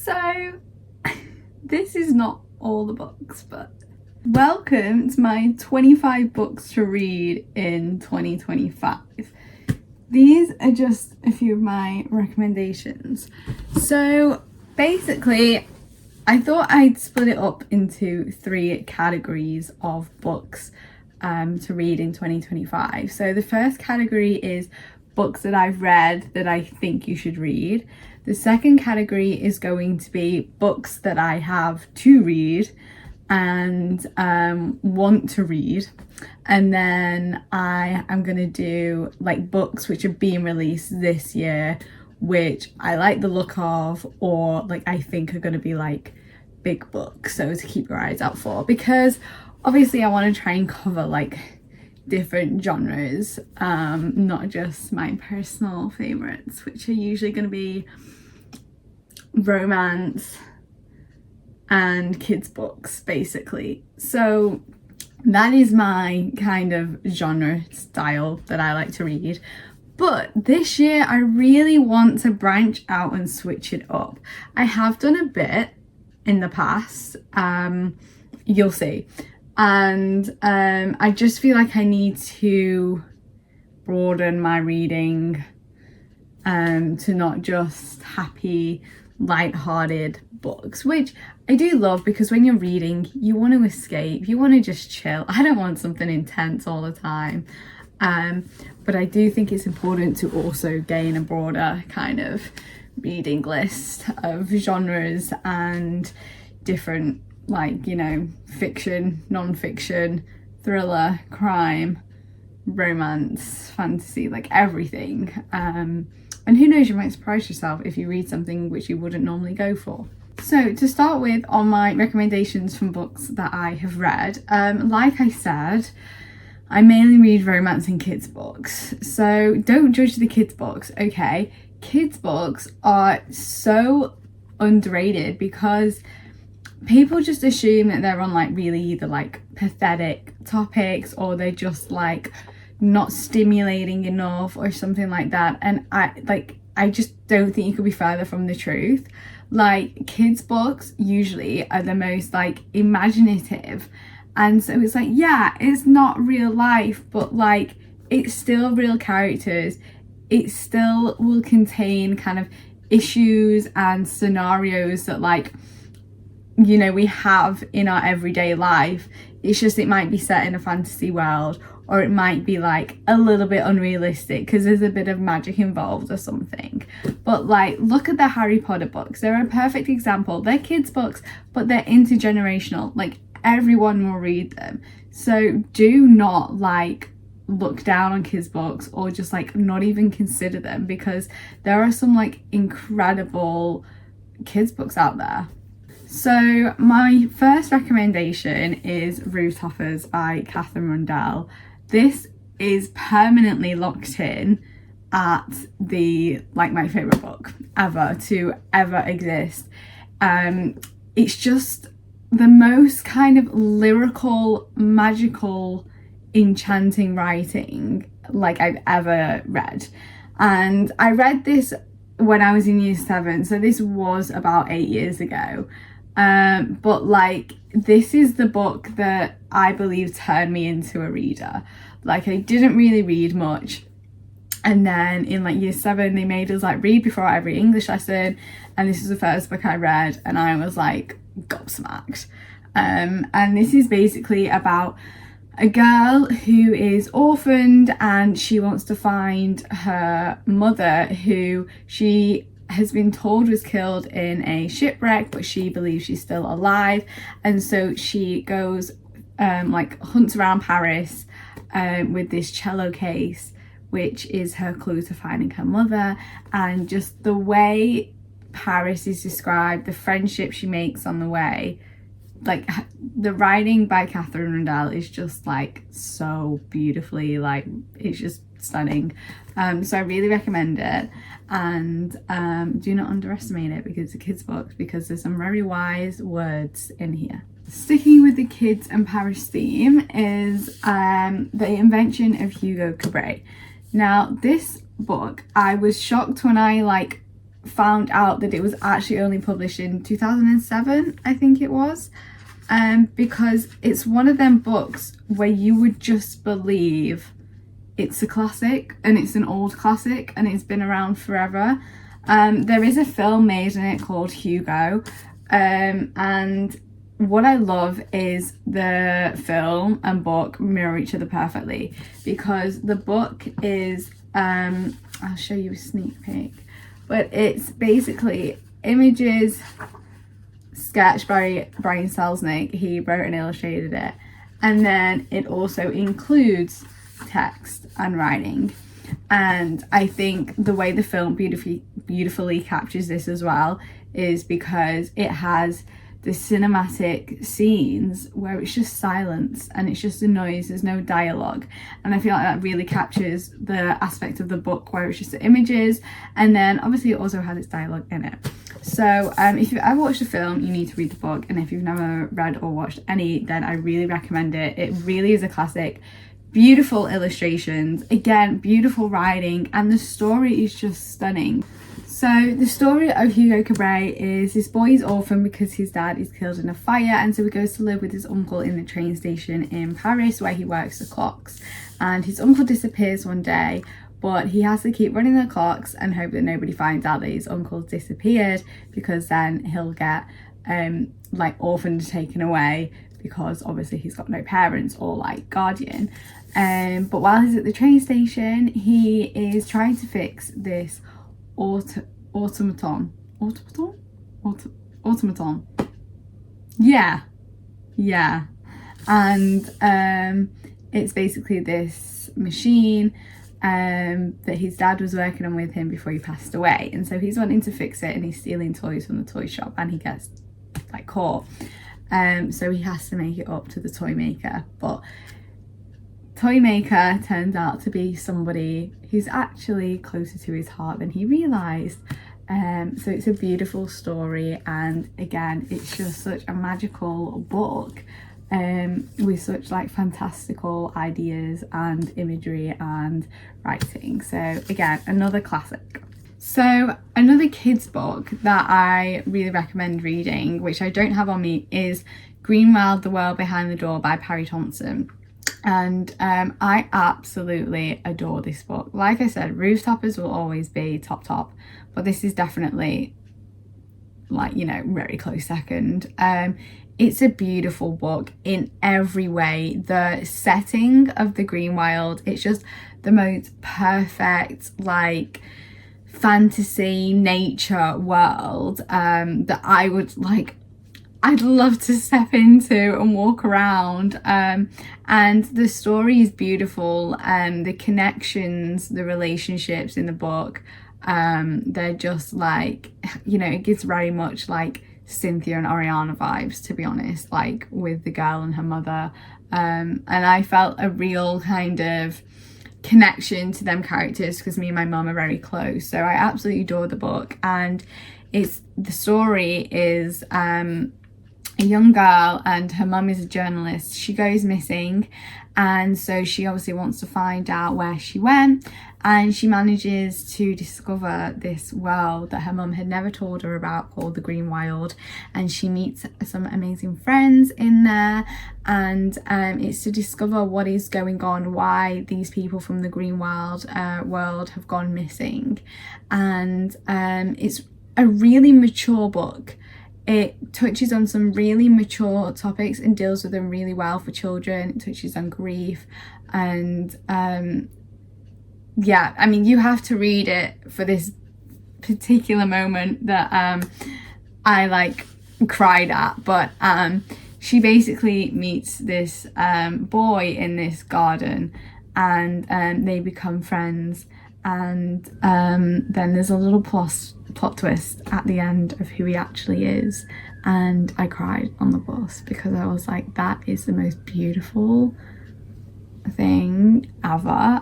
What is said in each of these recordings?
So this is not all the books, but welcome to my 25 books to read in 2025. These are just a few of my recommendations. So basically, I thought I'd split it up into 3 categories of books to read in 2025. So the first category is books that I've read that I think you should read. The second category is going to be books that I have to read and want to read. And then I am going to do like books which are being released this year, which I like the look of, or like I think are going to be like big books, so to keep your eyes out for, because obviously I want to try and cover like different genres, not just my personal favorites, which are usually going to be romance and kids books basically. So that is my kind of genre style that I like to read. But this year I really want to branch out and switch it up. I have done a bit in the past, you'll see, and I just feel like I need to broaden my reading to not just happy, light-hearted books, which I do love, because when you're reading you want to escape, you want to just chill. I don't want something intense all the time, but I do think it's important to also gain a broader kind of reading list of genres and different, like, you know, fiction, non-fiction, thriller, crime, romance, fantasy, like everything. And who knows, you might surprise yourself if you read something which you wouldn't normally go for. So to start with, on my recommendations from books that I have read, like I said, I mainly read romance and kids books, so don't judge the kids books, okay? Kids books are so underrated because people just assume that they're on like really either like pathetic topics, or they're just like not stimulating enough or something like that, and I just don't think you could be further from the truth. Like, kids books usually are the most like imaginative, and so it's like, yeah, it's not real life, but like it's still real characters. It still will contain kind of issues and scenarios that, like, you know, we have in our everyday life. It's just, it might be set in a fantasy world, or it might be like a little bit unrealistic because there's a bit of magic involved or something. But like, look at the Harry Potter books. They're a perfect example. They're kids books, but they're intergenerational. Like, everyone will read them. So do not like look down on kids books, or just like not even consider them, because there are some like incredible kids books out there. So my first recommendation is Rooftopers by Catherine Rundell. This is permanently locked in at the, like, my favorite book ever to ever exist. It's just the most kind of lyrical, magical, enchanting writing like I've ever read. And I read this when I was in year 7, so this was about 8 years ago. But like, this is the book that I believe turned me into a reader. Like, I didn't really read much, and then in like year 7 they made us like read before every English lesson, and this was the first book I read, and I was like gobsmacked. And this is basically about a girl who is orphaned, and she wants to find her mother, who she has been told was killed in a shipwreck, but she believes she's still alive. And so she goes like hunts around Paris with this cello case, which is her clue to finding her mother. And just the way Paris is described, the friendship she makes on the way, like, the writing by Catherine Rundell is just like so beautifully, like, it's just stunning. So I really recommend it, and do not underestimate it because it's a kids book, because there's some very wise words in here. Sticking with the kids and Paris theme is The Invention of Hugo Cabret. Now, this book, I was shocked when I like found out that it was actually only published in 2007, I think it was, because it's one of them books where you would just believe it's a classic, and it's an old classic, and it's been around forever. There is a film made in it called Hugo, and what I love is the film and book mirror each other perfectly, because the book is, I'll show you a sneak peek, but it's basically images sketched by Brian Selznick. He wrote and illustrated it, and then it also includes text and writing. And I think the way the film beautifully captures this as well is because it has the cinematic scenes where it's just silence and it's just a noise, there's no dialogue, and I feel like that really captures the aspect of the book where it's just the images, and then obviously it also has its dialogue in it. So if you've ever watched a film, you need to read the book, and if you've never read or watched any, then I really recommend it. It really is a classic. Beautiful illustrations, again, beautiful writing, and the story is just stunning. So the story of Hugo Cabret is this boy is orphaned because his dad is killed in a fire, and so he goes to live with his uncle in the train station in Paris where he works the clocks. And his uncle disappears one day, but he has to keep running the clocks and hope that nobody finds out that his uncle's disappeared, because then he'll get like orphaned, taken away, because obviously he's got no parents or like guardian. But while he's at the train station, he is trying to fix this automaton. Yeah. And it's basically this machine that his dad was working on with him before he passed away, and so he's wanting to fix it, and he's stealing toys from the toy shop, and he gets like caught. So he has to make it up to the toy maker, but toy maker turns out to be somebody who's actually closer to his heart than he realised. So it's a beautiful story, and again, it's just such a magical book with such like fantastical ideas and imagery and writing. So again, another classic. So another kids book that I really recommend reading, which I don't have on me, is Greenwild, The World Behind the Door by Parry Thompson. And I absolutely adore this book. Like I said, Rooftoppers will always be top, but this is definitely like, you know, very close second. It's a beautiful book in every way. The setting of the Greenwild, it's just the most perfect like fantasy nature world that I would like, I'd love to step into and walk around. And the story is beautiful, and the connections, the relationships in the book, they're just like, you know, it gives very much like Cynthia and Oriana vibes, to be honest, like with the girl and her mother. And I felt a real kind of connection to them characters because me and my mum are very close. So I absolutely adore the book, and the story is a young girl, and her mum is a journalist. She goes missing, and so she obviously wants to find out where she went, and she manages to discover this world that her mum had never told her about called the Greenwild, and she meets some amazing friends in there, and it's to discover what is going on, why these people from the Greenwild world have gone missing. And it's a really mature book. It touches on some really mature topics and deals with them really well for children. It touches on grief, and yeah, I mean, you have to read it for this particular moment that I like cried at. But she basically meets this boy in this garden, and they become friends, and then there's a little plot twist at the end of who he actually is, and I cried on the bus because I was like, that is the most beautiful thing ever.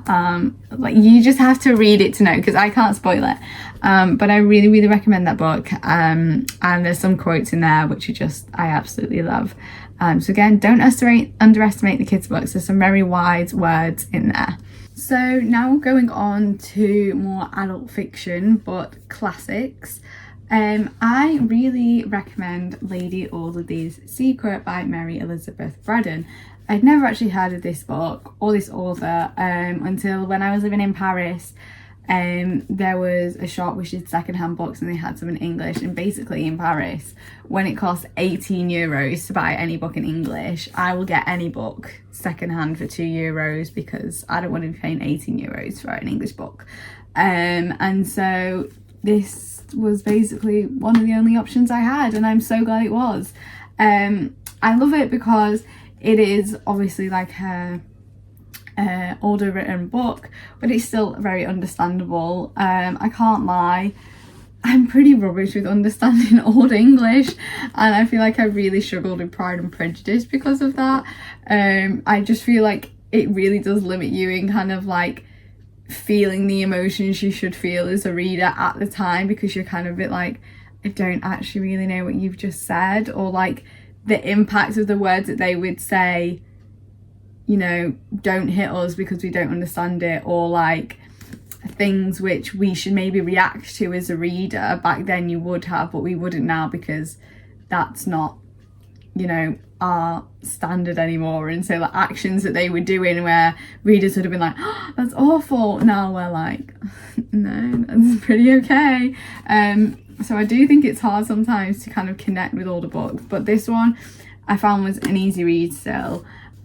Like, you just have to read it to know, because I can't spoil it, but I really recommend that book. And there's some quotes in there which are just, I absolutely love. So again, don't underestimate the kids books. There's some very wise words in there. So now going on to more adult fiction, but classics. I really recommend Lady Audley's Secret by Mary Elizabeth Braddon. I'd never actually heard of this book or this author until when I was living in Paris. There was a shop which did secondhand books and they had some in English, and basically in Paris, when it costs €18 to buy any book in English, I will get any book secondhand for €2 because I don't want to be paying €18 for an English book. And so this was basically one of the only options I had, and I'm so glad it was. I love it because it is obviously like a older written book, but it's still very understandable. I can't lie, I'm pretty rubbish with understanding Old English, and I feel like I really struggled with Pride and Prejudice because of that. I just feel like it really does limit you in kind of like feeling the emotions you should feel as a reader at the time, because you're kind of a bit like, I don't actually really know what you've just said, or like the impact of the words that they would say, you know, don't hit us because we don't understand it, or like things which we should maybe react to as a reader. Back then you would have, but we wouldn't now because that's not, you know, our standard anymore. And so like actions that they were doing where readers would have been like, oh, that's awful, now we're like, no, that's pretty okay. So I do think it's hard sometimes to kind of connect with older books, but this one I found was an easy read still.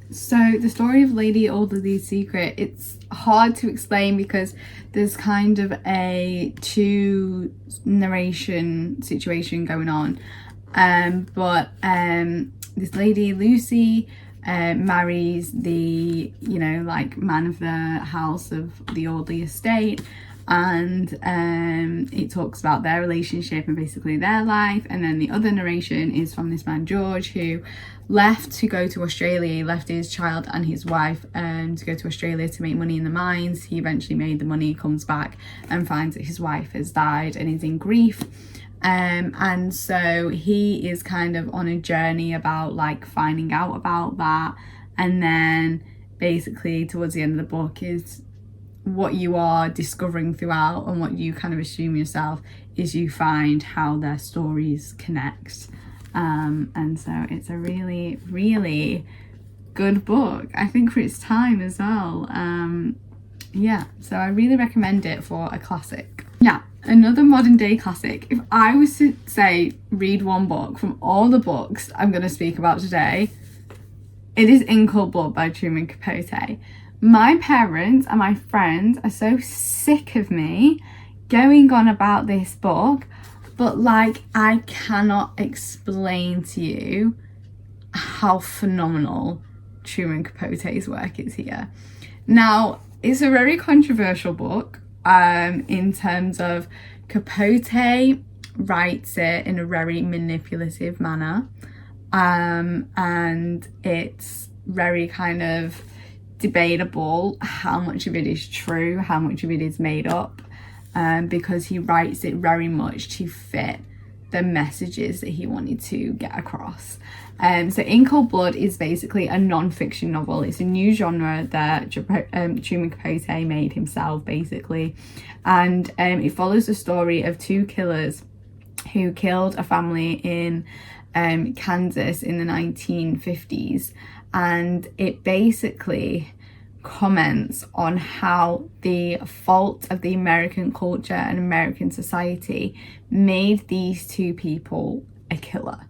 So the story of Lady Audley's Secret, it's hard to explain because there's kind of a two narration situation going on. But this lady Lucy marries the, you know, like man of the house of the Audley estate, and it talks about their relationship and basically their life. And then the other narration is from this man George, who left to go to Australia. He left his child and his wife to go to Australia to make money in the mines. He eventually made the money, comes back and finds that his wife has died and is in grief. And so he is kind of on a journey about like finding out about that. And then basically towards the end of the book is what you are discovering throughout, and what you kind of assume yourself is you find how their stories connect. And so it's a really, really good book, I think, for its time as well. Yeah, so I really recommend it for a classic. Yeah, another modern day classic. If I was to say read one book from all the books I'm going to speak about today, it is In Cold Blood by Truman Capote. My parents and my friends are so sick of me going on about this book, but like I cannot explain to you how phenomenal Truman Capote's work is here. Now, it's a very controversial book in terms of Capote writes it in a very manipulative manner, and it's very kind of debatable how much of it is true, how much of it is made up, because he writes it very much to fit the messages that he wanted to get across. So In Cold Blood is basically a non-fiction novel. It's a new genre that Truman Capote made himself, basically, and it follows the story of two killers who killed a family in Kansas in the 1950s. And it basically comments on how the fault of the American culture and American society made these two people a killer.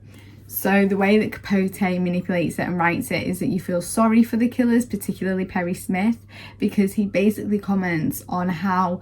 So the way that Capote manipulates it and writes it is that you feel sorry for the killers, particularly Perry Smith, because he basically comments on how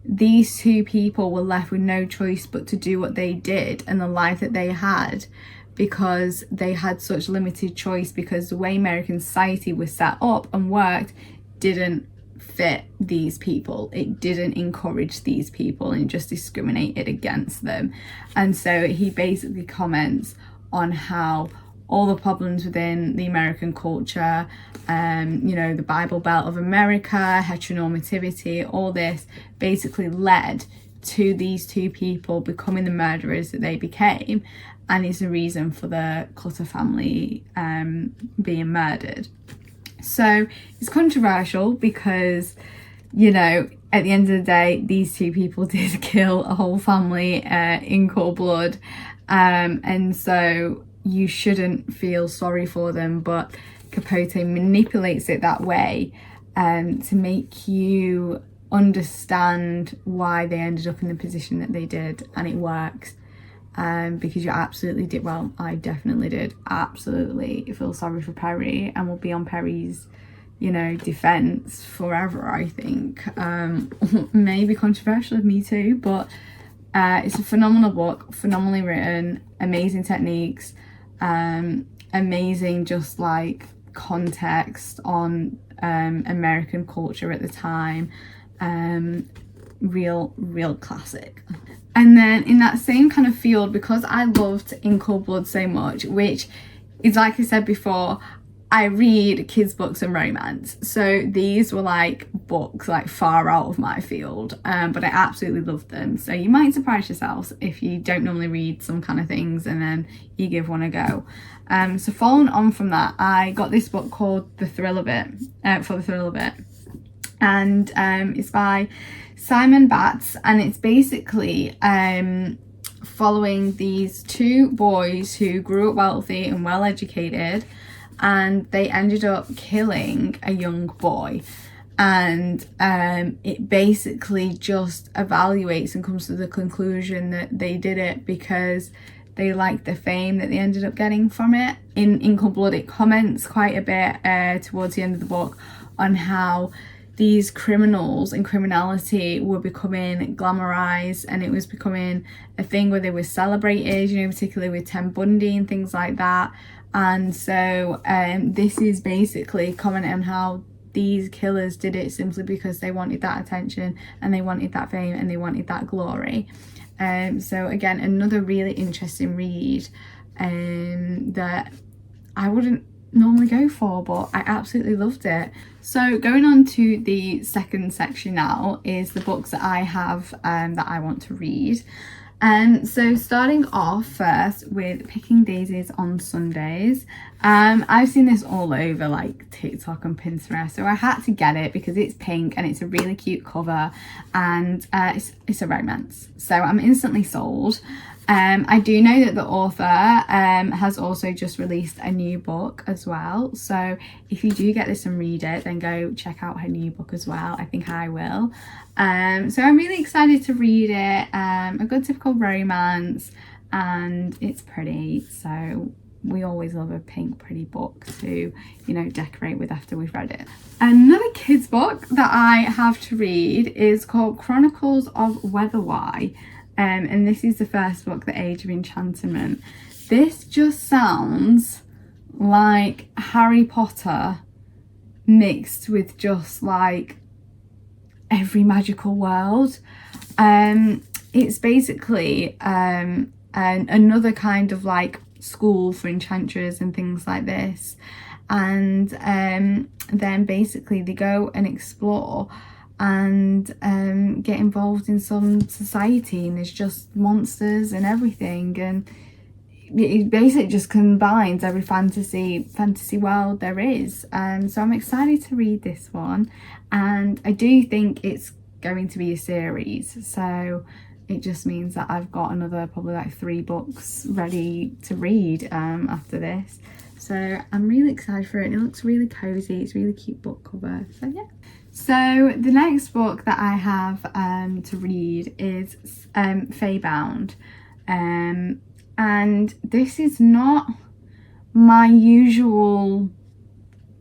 these two people were left with no choice but to do what they did and the life that they had, because they had such limited choice, because the way American society was set up and worked didn't fit these people. It didn't encourage these people and just discriminated against them. And so he basically comments on how all the problems within the American culture, you know, the Bible Belt of America, heteronormativity, all this basically led to these two people becoming the murderers that they became, and is the reason for the Clutter family being murdered. So it's controversial because you know, at the end of the day, these two people did kill a whole family in cold blood. And so you shouldn't feel sorry for them, but Capote manipulates it that way to make you understand why they ended up in the position that they did, and it works. Because you absolutely did, well, I definitely did absolutely feel sorry for Perry, and will be on Perry's, you know, defense forever, I think. Maybe controversial of me too, but it's a phenomenal book, phenomenally written, amazing techniques, amazing just like context on American culture at the time. Real classic. And then in that same kind of field, because I loved In Cold Blood so much, which is, like I said before, I read kids books and romance, so these were like books like far out of my field, but I absolutely loved them. So you might surprise yourselves if you don't normally read some kind of things and then you give one a go. So following on from that, I got this book called The Thrill of It, For the Thrill of It, and it's by Simon Batts, and it's basically following these two boys who grew up wealthy and well educated, and they ended up killing a young boy. And it basically just evaluates and comes to the conclusion that they did it because they liked the fame that they ended up getting from it. In Cold Blood, it comments quite a bit towards the end of the book on how these criminals and criminality were becoming glamorized, and it was becoming a thing where they were celebrated, you know, particularly with Ted Bundy and things like that. And so this is basically commenting on how these killers did it simply because they wanted that attention and they wanted that fame and they wanted that glory. So again, another really interesting read that I wouldn't normally go for, but I absolutely loved it. So going on to the second section now is the books that I have that I want to read. So starting off first with Picking Daisies on Sundays. I've seen this all over like TikTok and Pinterest, so I had to get it because it's pink and it's a really cute cover, and it's a romance, so I'm instantly sold. I do know that the author has also just released a new book as well, so if you do get this and read it, then go check out her new book as well. I think I will. So I'm really excited to read it. A good typical romance, and it's pretty, so we always love a pink pretty book to, you know, decorate with after we've read it. Another kids book that I have to read is called Chronicles of Weatherwhy. And this is the first book, The Age of Enchantment. This just sounds like Harry Potter mixed with just like every magical world. It's basically another kind of like school for enchanters and things like this. And then basically they go and explore and get involved in some society, and there's just monsters and everything, and it basically just combines every fantasy world there is. So I'm excited to read this one, and I do think it's going to be a series, so it just means that I've got another probably like 3 books ready to read after this. So I'm really excited for it, and it looks really cozy. It's a really cute book cover, so yeah. So the next book that I have to read is Feybound, and this is not my usual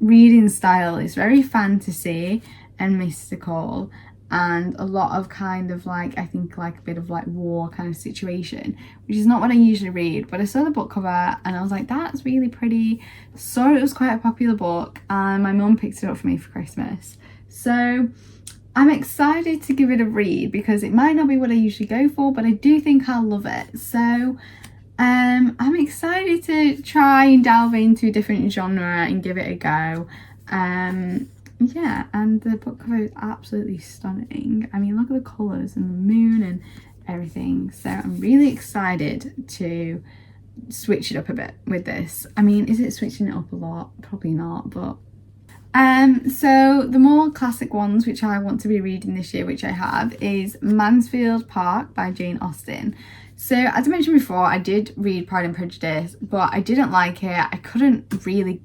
reading style. It's very fantasy and mystical, and a lot of kind of like, I think like a bit of like war kind of situation, which is not what I usually read. But I saw the book cover and I was like, that's really pretty. So it was quite a popular book, and my mum picked it up for me for Christmas. So I'm excited to give it a read because it might not be what I usually go for, but I do think I'll love it. So I'm excited to try and delve into a different genre and give it a go. Yeah, and the book cover is absolutely stunning. I mean, look at the colours and the moon and everything. So I'm really excited to switch it up a bit with this. I mean, is it switching it up a lot? Probably not, but So the more classic ones which I want to be reading this year, which I have, is Mansfield Park by Jane Austen. So as I mentioned before, I did read Pride and Prejudice, but I didn't like it. I couldn't really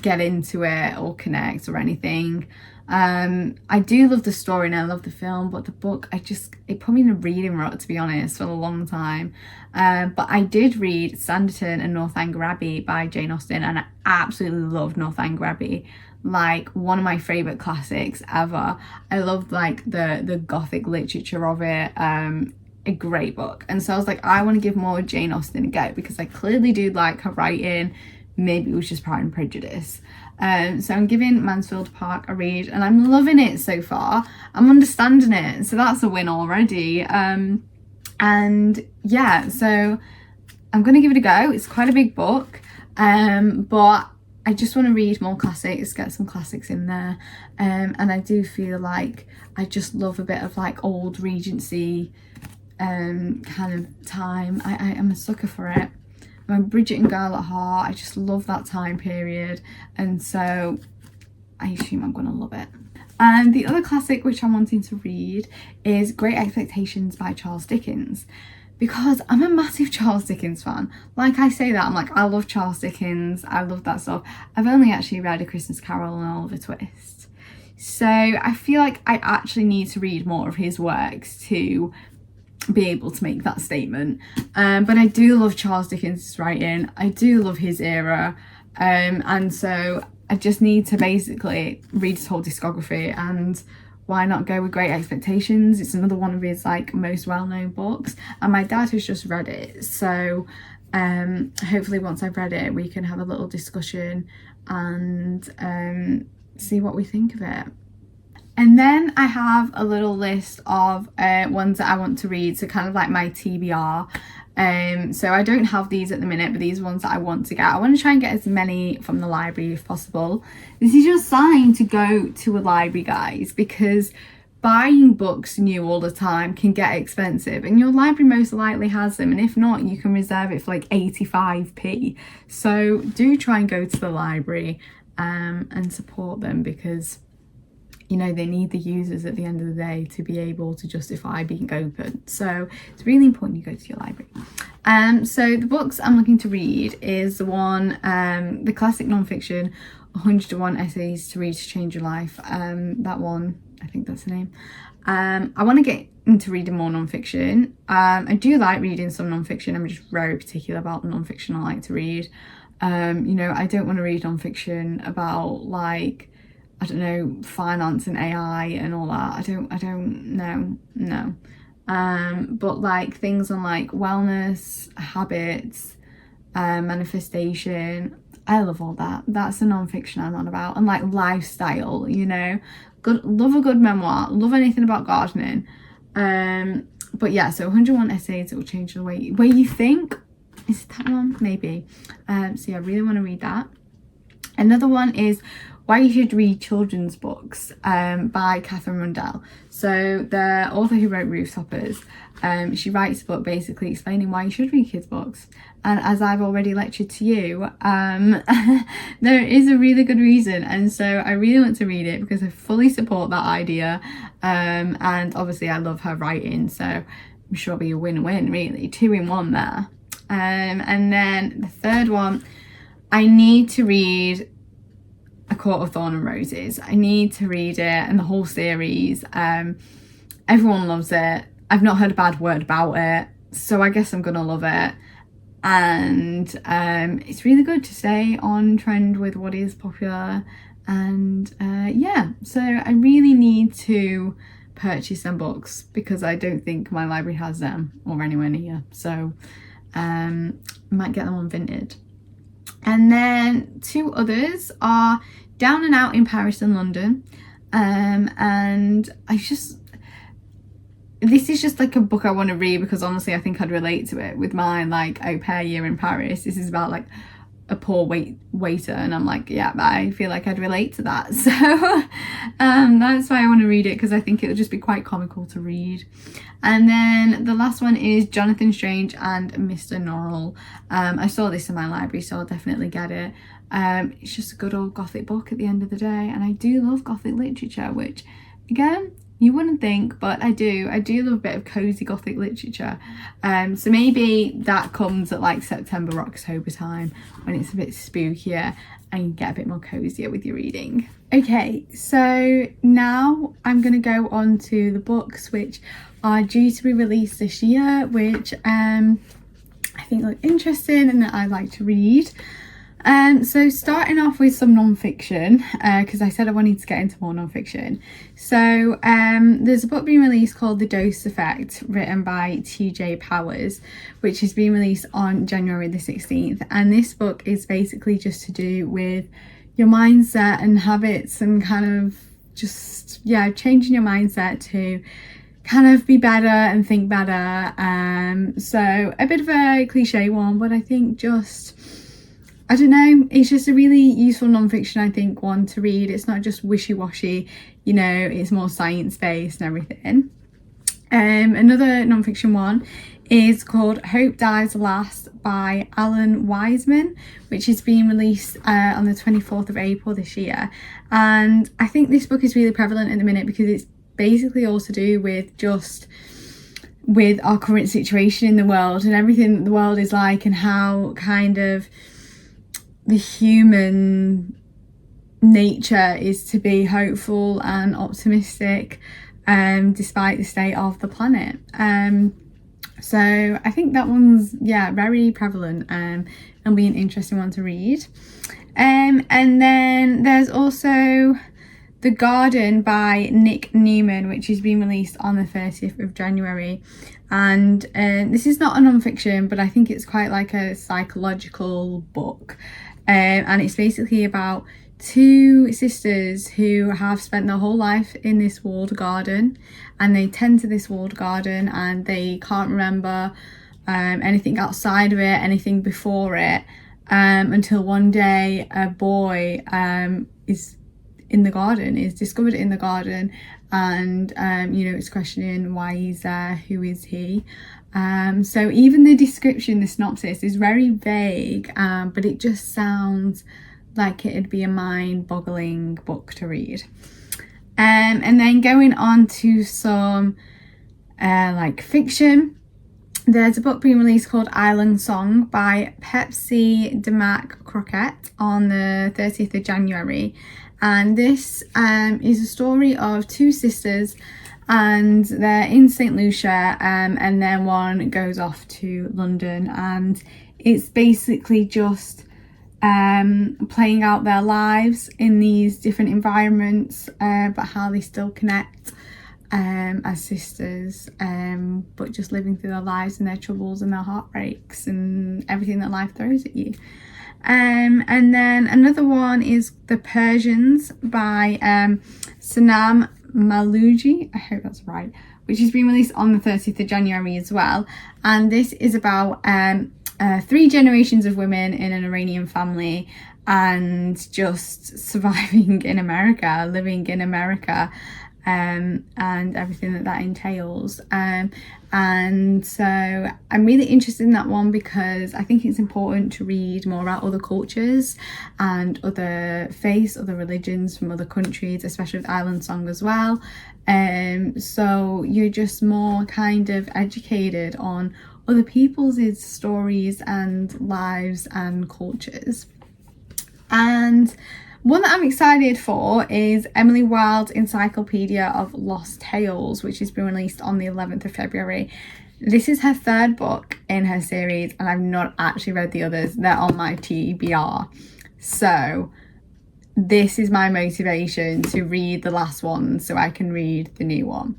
get into it or connect or anything. I do love the story and I love the film, but the book, it put me in a reading rut, to be honest, for a long time. But I did read Sanditon and Northanger Abbey by Jane Austen, and I absolutely loved Northanger Abbey. Like, one of my favourite classics ever. I loved like the gothic literature of it. A great book. And so I was like, I want to give more Jane Austen a go, because I clearly do like her writing. Maybe it was just Pride and Prejudice. So I'm giving Mansfield Park a read, and I'm loving it so far. I'm understanding it, so that's a win already. And yeah, so I'm gonna give it a go. It's quite a big book, but I just want to read more classics, get some classics in there. And I do feel like I just love a bit of like old Regency kind of time. I'm a sucker for it. I'm a Bridgerton girl at heart. I just love that time period, and so I assume I'm gonna love it. And the other classic which I'm wanting to read is Great Expectations by Charles Dickens, because I'm a massive Charles Dickens fan. Like, I say that, I'm like, I love Charles Dickens, I love that stuff. I've only actually read A Christmas Carol and Oliver Twist, so I feel like I actually need to read more of his works to be able to make that statement. But I do love Charles Dickens' writing, I do love his era, and so I just need to basically read his whole discography. And why not go with Great Expectations? It's another one of his like most well-known books, and my dad has just read it, so hopefully once I've read it we can have a little discussion and see what we think of it. And then I have a little list of ones that I want to read, so kind of like my TBR. So I don't have these at the minute, but these ones that I want to get. I want to try and get as many from the library if possible. This is your sign to go to a library, guys, because buying books new all the time can get expensive, and your library most likely has them, and if not, you can reserve it for like 85p. So do try and go to the library and support them, because you know, they need the users at the end of the day to be able to justify being open. So it's really important you go to your library. So the books I'm looking to read is the one, the classic non-fiction, 101 Essays to Read to Change Your Life. That one, I think that's the name. I want to get into reading more non-fiction. I do like reading some non-fiction. I'm just very particular about the non-fiction I like to read. You know, I don't want to read non-fiction about like, I don't know, finance and AI and all that. I don't know, no. But like things on like wellness, habits, manifestation, I love all that. That's the non-fiction I'm on about. And like lifestyle, you know, love a good memoir, love anything about gardening. But yeah, so 101 Essays that will change the way you think. Is it that one? Maybe. So yeah, I really want to read that. Another one is Why You Should Read Children's Books by Catherine Rundell. So the author who wrote Rooftoppers, she writes a book basically explaining why you should read kids' books. And as I've already lectured to you, there is a really good reason. And so I really want to read it because I fully support that idea. And obviously I love her writing, so I'm sure it'll be a win-win, really. 2 in 1 there. And then the third one, I need to read A Court of Thorn and Roses. I need to read it and the whole series. Everyone loves it. I've not heard a bad word about it, so I guess I'm gonna love it. And it's really good to stay on trend with what is popular. And yeah, so I really need to purchase some books because I don't think my library has them or anywhere near. So I might get them on Vinted. And then 2 others are Down and Out in Paris and London. And this is just like a book I want to read because honestly I think I'd relate to it with my like au pair year in Paris. This is about like a poor waiter, and I'm like, yeah, I feel like I'd relate to that. So that's why I want to read it, because I think it would just be quite comical to read. And then the last one is Jonathan Strange and Mr. Norrell. I saw this in my library, so I'll definitely get it. It's just a good old gothic book at the end of the day, and I do love gothic literature, which again, you wouldn't think, but I do love a bit of cozy gothic literature. So maybe that comes at like September or October time, when it's a bit spookier and you get a bit more cozier with your reading. Okay, so now I'm going to go on to the books which are due to be released this year, which I think look interesting and that I like to read. So starting off with some non-fiction, because I said I wanted to get into more non-fiction. So there's a book being released called The Dose Effect, written by TJ Powers, which is being released on January the 16th. And this book is basically just to do with your mindset and habits, and kind of just, yeah, changing your mindset to kind of be better and think better. So a bit of a cliche one, but I think just, I don't know, it's just a really useful non-fiction, I think, one to read. It's not just wishy-washy, you know, it's more science-based and everything. Another non-fiction one is called Hope Dies Last by Alan Wiseman, which is being released on the 24th of April this year. And I think this book is really prevalent at the minute, because it's basically all to do with just with our current situation in the world and everything that the world is like, and how kind of the human nature is to be hopeful and optimistic despite the state of the planet. So I think that one's, yeah, very prevalent and be an interesting one to read. And then there's also The Garden by Nick Newman, which is being released on the 30th of January. And this is not a non-fiction, but I think it's quite like a psychological book. And it's basically about two sisters who have spent their whole life in this walled garden, and they tend to this walled garden, and they can't remember anything outside of it, anything before it, until one day a boy is discovered in the garden, and you know, it's questioning why he's there, who is he. So even the description, the synopsis, is very vague, but it just sounds like it'd be a mind-boggling book to read. And then going on to some like fiction, there's a book being released called Island Song by Pepsi DeMac Crockett on the 30th of January. And this is a story of two sisters, and they're in St. Lucia, and then one goes off to London, and it's basically just playing out their lives in these different environments, but how they still connect as sisters, but just living through their lives and their troubles and their heartbreaks and everything that life throws at you. And then another one is The Persians by Sanam Malouji, I hope that's right, which is being released on the 30th of January as well. And this is about 3 generations of women in an Iranian family, and just surviving in America, living in America, and everything that entails. And so I'm really interested in that one, because I think it's important to read more about other cultures and other faiths, other religions from other countries, especially with Island Song as well. So you're just more kind of educated on other people's stories and lives and cultures. And one that I'm excited for is Emily Wilde's Encyclopedia of Lost Tales, which has been released on the 11th of February. This is her 3rd book in her series, and I've not actually read the others. They're on my TBR. So this is my motivation to read the last one so I can read the new one.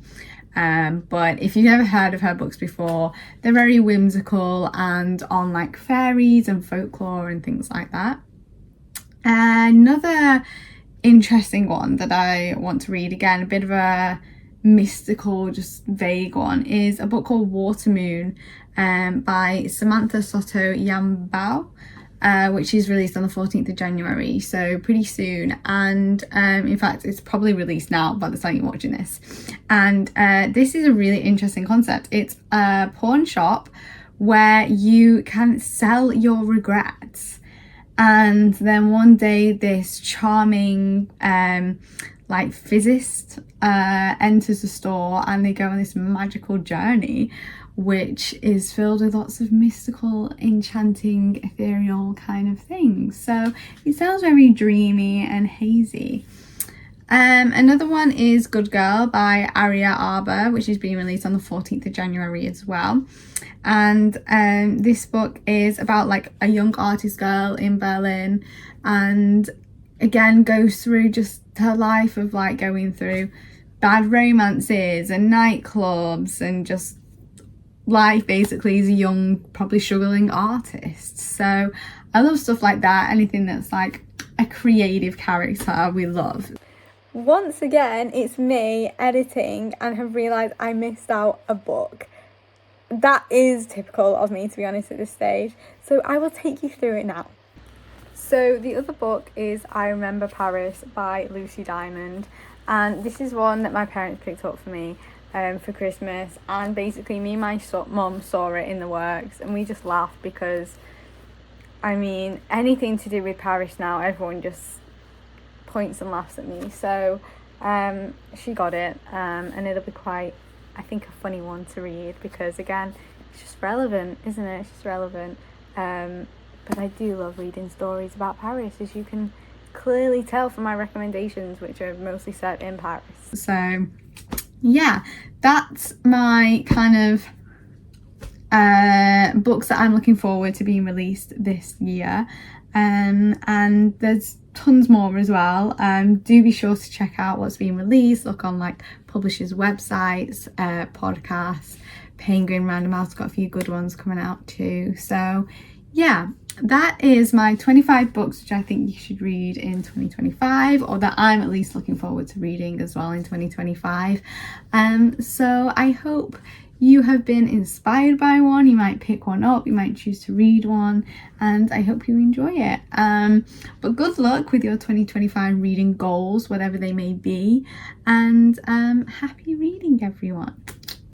But if you've never heard of her books before, they're very whimsical and on like fairies and folklore and things like that. Another interesting one that I want to read, again a bit of a mystical, just vague one, is a book called Water Moon by Samantha Soto Yambao. which is released on the 14th of January, so pretty soon. And in fact, it's probably released now by the time you're watching this. And this is a really interesting concept. It's a pawn shop where you can sell your regrets. And then one day this charming like physicist enters the store, and they go on this magical journey which is filled with lots of mystical, enchanting, ethereal kind of things. So it sounds very dreamy and hazy. Another one is Good Girl by Aria Arber, which is being released on the 14th of January as well. And this book is about like a young artist girl in Berlin, and again goes through just her life of like going through bad romances and nightclubs and just life basically as a young, probably struggling artist. So I love stuff like that. Anything that's like a creative character, we love. Once again, it's me editing and have realised I missed out a book. That is typical of me, to be honest, at this stage. So I will take you through it now. So the other book is I Remember Paris by Lucy Diamond. And this is one that my parents picked up for me for Christmas. And basically me and my mum saw it in the works. And we just laughed because, I mean, anything to do with Paris now, everyone just points and laughs at me. So she got it, and it'll be quite, I think, a funny one to read because again it's just relevant, isn't it? It's just relevant. But I do love reading stories about Paris, as you can clearly tell from my recommendations, which are mostly set in Paris. So yeah, that's my kind of books that I'm looking forward to being released this year. And there's tons more as well. Do be sure to check out what's being released. Look on like publishers' websites, podcasts. Penguin Random House got a few good ones coming out too. So yeah, that is my 25 books which I think you should read in 2025, or that I'm at least looking forward to reading as well in 2025. So I hope you have been inspired by one. You might pick one up, you might choose to read one, and I hope you enjoy it. But good luck with your 2025 reading goals, whatever they may be, and happy reading, everyone.